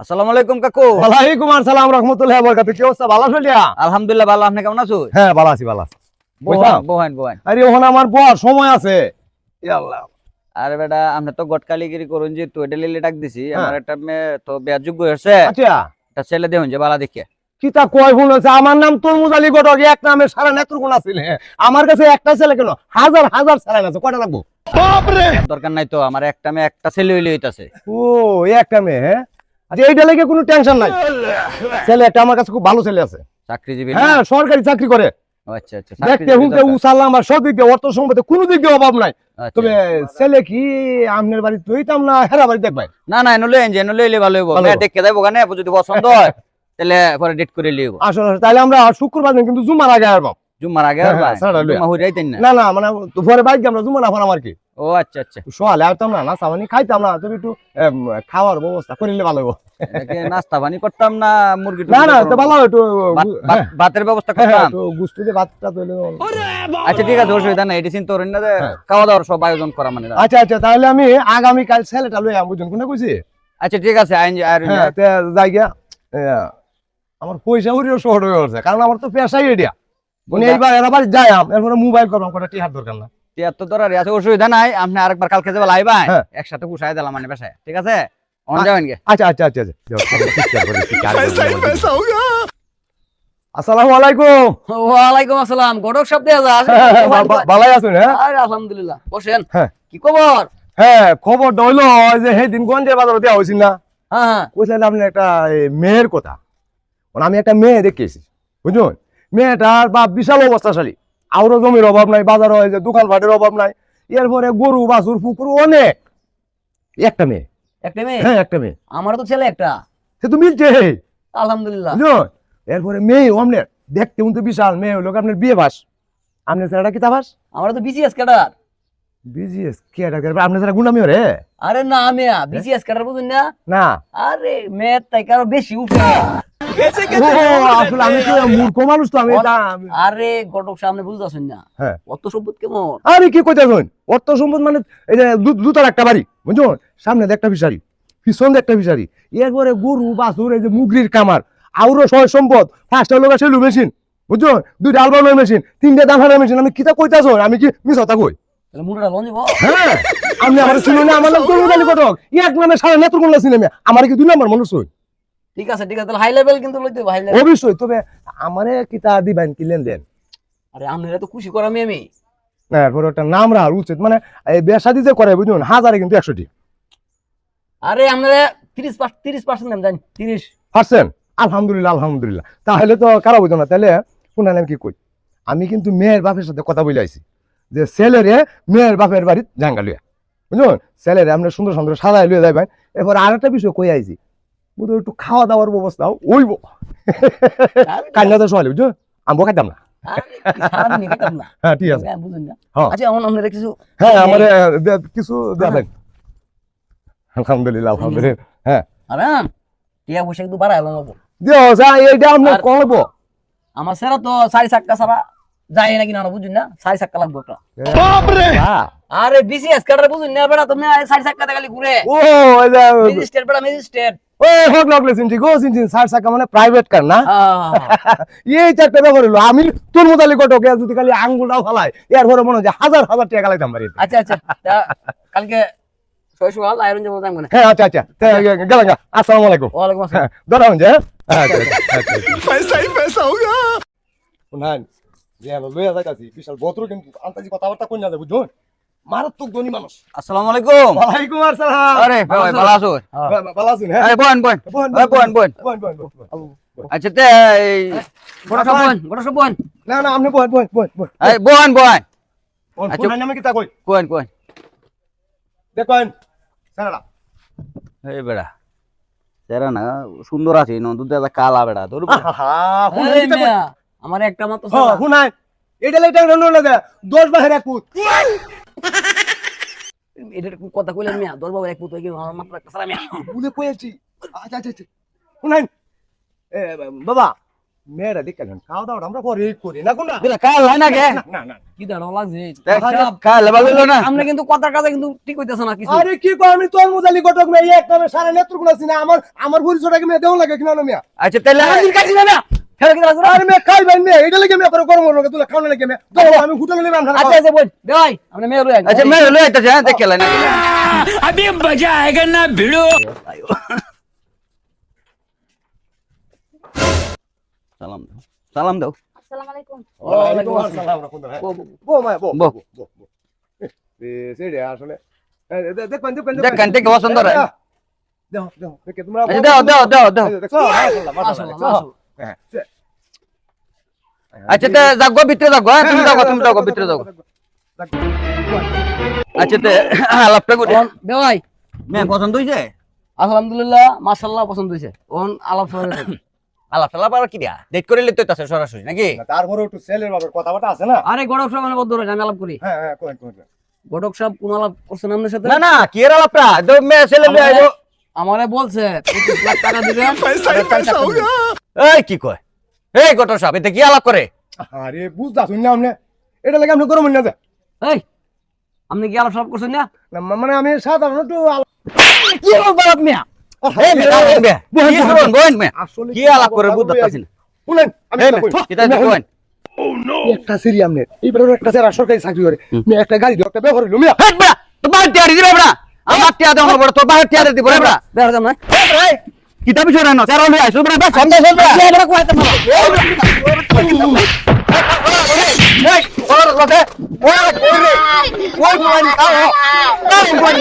আসসালামু আলাইকুম কাকু। ওয়ালাইকুম আসসালাম রাহমাতুল্লাহি ওয়া বারাকাতুহু। কি অবস্থা? ভালো আছো? আলহামদুলিল্লাহ ভালো, আপনি কেমন আছো? হ্যাঁ ভালো আছি, ভালো আছি। বহেন। আরে ওখানে আমার বড় সময় আছে। ইয়া আল্লাহ। আরে বেটা আপনি তো গটকালিগিরি করুন যে তুই এটা লিলে ডাক দিছি, হ্যাঁ। আমার একটা মেয়ে তো বিয়ার যোগ্য হয়েছে, আচ্ছা একটা ছেলে দেউন যে বালা দেখে। কি তা কয় ভুল হয়েছে? আমার নাম তরমুজ আলী ঘটক, এক নামে সারা নেত্রকোনা ছিল। আমার কাছে একটা ছেলে কেন, হাজার হাজার ছেলে আছে। কয়টা লাগবো? বাপরে, দরকার নাই তো, আমার একটা মেয়ে একটা ছেলে হইলে হইতাছে। ও একটা মেয়ে? হ্যাঁ আচ্ছা, এইটা লেগে কোনো টেনশন নাই। ছেলে একটা আমার কাছে খুব ভালো ছেলে আছে। চাকরিজীবী? হ্যাঁ সরকারি চাকরি করে। আচ্ছা আচ্ছা, দেখতে হুমকে উসালাম আর সব দিক দিয়ে, অর্থ সম্পদে কোনো দিক দিয়ে অভাব নাই। তবে ছেলে কি আপনার বাড়ি তুইতাম না হেরা বাড়ি দেখবাই? না না, এনে লইন যে, এনে লইলে ভালো হইব। মেয়ে দেখে যাইব গানে, যদি পছন্দ হয় তাহলে পরে ডেট করে লিব। আসলে তাহলে আমরা শুক্রবার দিন কিন্তু জুমার আগে আসবো। জুম্মার আগে? জুম্মা হই যাইতেন না? না না, মানে পরে বাইক আমরা জুমা না পড়াম আর কি। ও আচ্ছা আচ্ছা, সোয়ালে আসতাম না, নাস্তা পানি খাইতাম না, তুমি একটু খাওয়ার ব্যবস্থা করিলে ভালো হবো। নাস্তা পানি করতাম না, মুরগি না না তো ভালো, একটু ভাতের ব্যবস্থা করতাম। গুস্তু দিয়ে ভাতটা তৈরি। আচ্ছা ঠিক আছে, অসুবিধা নাই, এটি চিন্তা করেন না, খাওয়া দাওয়ার সব আয়োজন করা মানে। আচ্ছা আচ্ছা, তাহলে আমি আগামীকাল ছেলেটা লই আম, বুঝুন কোনে কইছি। আচ্ছা ঠিক আছে, যাই গিয়া। আমার পয়সা উড়িও শহর হয়ে গেছে, কারণ আমার তো পেশাই এডিয়া। মানে এইবার এরা বাড়ি যাই আম, এরপরে মোবাইল করলাম, কটা টিহার দরকার না। তিয়াত্তর দরারি আছে, অসুবিধা নাই। আপনি আরেকবার কালকে যাবে লাইবাই, একসাথে গুছাই দিলাম মানে পেশায়, ঠিক আছে? অন যাবেন গে? আচ্ছা আচ্ছা আচ্ছা। আসসালামু আলাইকুম। ওয়ালাইকুম আসসালাম। গড়ক শব্দ ভালাই আছেন? হ্যাঁ আলহামদুলিল্লাহ, বসেন। কি খবর? হ্যাঁ খবর হইলো যে সেই দিন গঞ্জের বাজারে দেওয়া হয়েছিল না, হ্যাঁ কইছিলেন আপনি একটা মেয়ের কথা। আমি একটা মেয়ে দেখেছি, বুঝুন। মেয়েটার বাপ বিশাল অবস্থাশালী, আরো জমির অভাব নাই, বাজার হয়েছে দোকানপাটের অভাব নাই, এরপরে গরু বাছুর পুকুর অনেক। একটা মেয়ে। একটা মেয়ে? হ্যাঁ একটা মেয়ে। আমারও তো ছেলে একটা। সে তো মিলছে আলহামদুলিল্লাহ। বুঝুন। এরপরে মেয়ে অমনের দেখতে উনতে বিশাল, মেয়ে হলো আপনার বিয়ে বাস। আপনার ছেলেটা কি তাবাস? আমারও তো বিসিএস ক্যাডার। বিজিএস কেডা করে? আপনার ছেলে গুন্ডামি রে? আরে না মেয়া, বিসিএস ক্যাডার বুঝুন না? না আরে মেয়ে তাই কারো বেশি উঠে। আসলে আমি তো মূর্খ মানুষ, তো আমি আরে গটক সামনে বুঝতেছেন না? হ্যাঁ। অত সম্পদ কেমন? আরে কি কইতেছেন? অর্থ সম্পদ মানে এই যে দুটার একটা বাড়ি, বুঝুন। সামনে একটা ফিশারি, পিছনে একটা ফিশারি, এরপরে গরু বাছুর, এই যে মুগরির কামার, আরো সয় সম্পদ, 5টা লোক আছে মেশিন, বুঝুন। 2টা আলবামের মেশিন, 3টা দাফারের মেশিন। আমি কিতা কইতাছ? আমি কি মিছ কথা কই? তাহলে মুড়াটা লন দিব? হ্যাঁ, আপনি আমার শুনুন না, আমার নাম তরুণ আলী ঘটক, এক নামে সারা নেত্রকোনা সিনেমা। আমার কি 2 নম্বর মানুষ হই? ঠিক আছে ঠিক আছে, তাহলে হাই লেভেল কিন্তু লইতে ভাই লেভেল অবশ্যই। তবে আমারে কিতা দিবেন, কি লেনদেন? আরে আপনারা তো খুশি করামি আমি। না এরপর একটা নাম রাখা উচিত, মানে এই বেশাদি যে করে, বুঝুন, হাজারে কিন্তু 100টি। আরে আপনারা 30% দেন, জান 30%? আলহামদুলিল্লাহ আলহামদুলিল্লাহ। তাহলে তো কারা বুঝো না। তাহলে শুনেন আমি কি কই, আমি কিন্তু মেয়ের বাপের সাথে কথা বলে আইছি যে ছেলেরে মেয়ের বাপের বাড়ি জাঙ্গা লইয়া, বুঝুন। ছেলেরে আমরা সুন্দর সুন্দর সাজায় লইয়া যাইবেন। এরপর আর একটা বিষয় কই আইছি, বুঝো, একটু খাওয়া দাওয়ার ব্যবস্থা হইব। কান্না তো সকালে, বুঝছো, আমি খাইতাম না। হ্যাঁ ঠিক আছে। আচ্ছা এখন আপনারা কিছু, হ্যাঁ আমার কিছু দেবেন। আলহামদুলিল্লাহ আলহামদুলিল্লাহ। হ্যাঁ আরে টিয়া পয়সা একটু বাড়াই লাগবো। দিও যা, এইটা আপনি কলবো। আমার সেরা তো 4 চাক্কা ছাড়া যায় নাকি না, বুঝুন না? 4 চাক্কা লাগবে একটা। বাপরে, আরে বিসিএস কাটার বুঝুন না বেটা, তুমি 4 চাক্কা খালি ঘুরে। ও ম্যাজিস্ট্রেট বেটা, ম্যাজিস্ট্রেট। ওই হক লাগলে চিনছি গো, চিনছি। 4 চাকা মানে প্রাইভেট কার না? এই চারটা ব্যাপার হলো। আমি তোর মোতালি কটকে যদি খালি আঙ্গুলটাও ফালাই, এরপরে মনে হয় যে হাজার হাজার টাকা লাগাইতাম বাড়ি। আচ্ছা আচ্ছা, কালকে 6 সকাল আয়রন যাবো যাবো না? হ্যাঁ আচ্ছা আচ্ছা, গেলাম গা। আসসালামু আলাইকুম। ওয়ালাইকুম আসসালাম। ধরাম যে পয়সা হি পয়সা হোগা। শুনান যে লইয়া যাইতাছি, বিশাল বত্র কিন্তু আন্তাজি কথাবার্তা কই না যায়, বুঝুন। মারাত্মক ধনী মানুষ। আসসালামু আলাইকুম। ওয়ালাইকুম আসসালাম। আরে ভাই ভালো আছো? ভালো আছেন? হ্যাঁ এই বহেন। আচ্ছা তে এই বড় সব বোন। না না, আপনি বহেন। এই বহেন। আচ্ছা নামে কি তা কই কোন দেখেন সারাটা। এই বেড়া তেরা না সুন্দর আছে, নন্দু দাদা কালা বেড়া তোর। আরে মিয়া, আমার একটা মাত্র হ্যাঁ শুনাই, এটা লাইটা রনো লাগা 10 বাহের এক পুত। এটা কথা কইলেন মিয়া, 10 বাবার এক পুত হই, আমার মাত্র একটা সারা মিয়া বলে কইছি। আচ্ছা শুনাই, বাবা মেয়েরা দেখে খাওয়া দাওয়া আমরা পরে করি না কোনটা দিলা কাল হয় না গে না না কি দাঁড়ো লাগছে কাল ভালো না আমরা কিন্তু কথার কাজে কিন্তু ঠিক হইতেছে না কিছু আরে কি কই আমি তোর মুজালি ঘটক মেয়ে এক নামে সারা নেত্রকোনা আছি না আমার পরিচয়টাকে মেয়ে দেও লাগে কিনা না মিয়া আচ্ছা তাহলে দিন কাছি না ফেলে কি লাগছে আরে মেয়ে খাই ভাই মেয়ে এটা লাগে মেয়ে করে গরম লাগে তুই খাওয়া লাগে মেয়ে তো আমি হোটেলে নেব আমরা আচ্ছা আচ্ছা বল ভাই আমরা মেয়ে লই আচ্ছা মেয়ে লই আইতাছে হ্যাঁ দেখে লাই না अभी मजा आएगा ना भिड़ो। সালাম দাও আসসালামু আলাইকুম। ওয়ালাইকুম আসসালাম বো মা বো বো। বো সেটা আসলে দেখবেন দেখেন থেকে পছন্দ হয় দাও দাও দেখে তোমরা আচ্ছা দাও দেখছো মাশাআল্লাহ মাশাআল্লাহ হ্যাঁ আচ্ছা তে যাগো ভিতরে যাগো হ্যাঁ তুমি যাগো ভিতরে যাগো আচ্ছা তে আলাপটা করি ভাই মেয়ে পছন্দ হইছে আলহামদুলিল্লাহ মাশাআল্লাহ পছন্দ হইছে ওন আলাপ সরে আলাপ টালাপ আর কি দিয়া ডেট করে লিতে তাছে সরাসরি নাকি তারপরে একটু সেলের বাবার কথাবার্তা আছে না আরে গড়ক সাহেব মানে বদ্ধ আমি আলাপ করি হ্যাঁ হ্যাঁ কোন গড়ক সাহেব কোন আলাপ করছেন আপনার সাথে না না কি এর আলাপটা তো মেয়ে ছেলে মেয়ে আইবো আমারে বলছে 25 লাখ টাকা দিবেন এই কি কয় এই গটর সাহেব এতে কি আলাপ করে আরে বুঝতা শুনলে আমনে এটা লাগে আপনি গরম না যায় এই আপনি কি আলাপ সব করছেন না মানে আমি সাধারণ একটু কি বলব মিয়া এই মেয়ে দাও মেয়ে কি শুনুন গোয়েন মেয়ে আসলে কি আলাপ করে বুঝতাছি না শুনেন আমি এই একটা মেয়ে কই। কিটা গোয়েন একটা সিরি আমনে এইবার একটা যারা সরকারি চাকরি করে মেয়ে একটা গাড়ি দিল একটা ব্যবহার হইলো মিয়া হেট বড়া তো বাহির টিয়ারি দিবে বড়া আমার টিয়া দাও বড় তো বাহির টিয়ারি দিব রে বড়া বের যাম না কিতাব বিষয় না চার হলে আইসো বড়া সন্দেহ সন্দেহ এই বড় কইতে না এই ওর লগে ওই ওই ওই ওই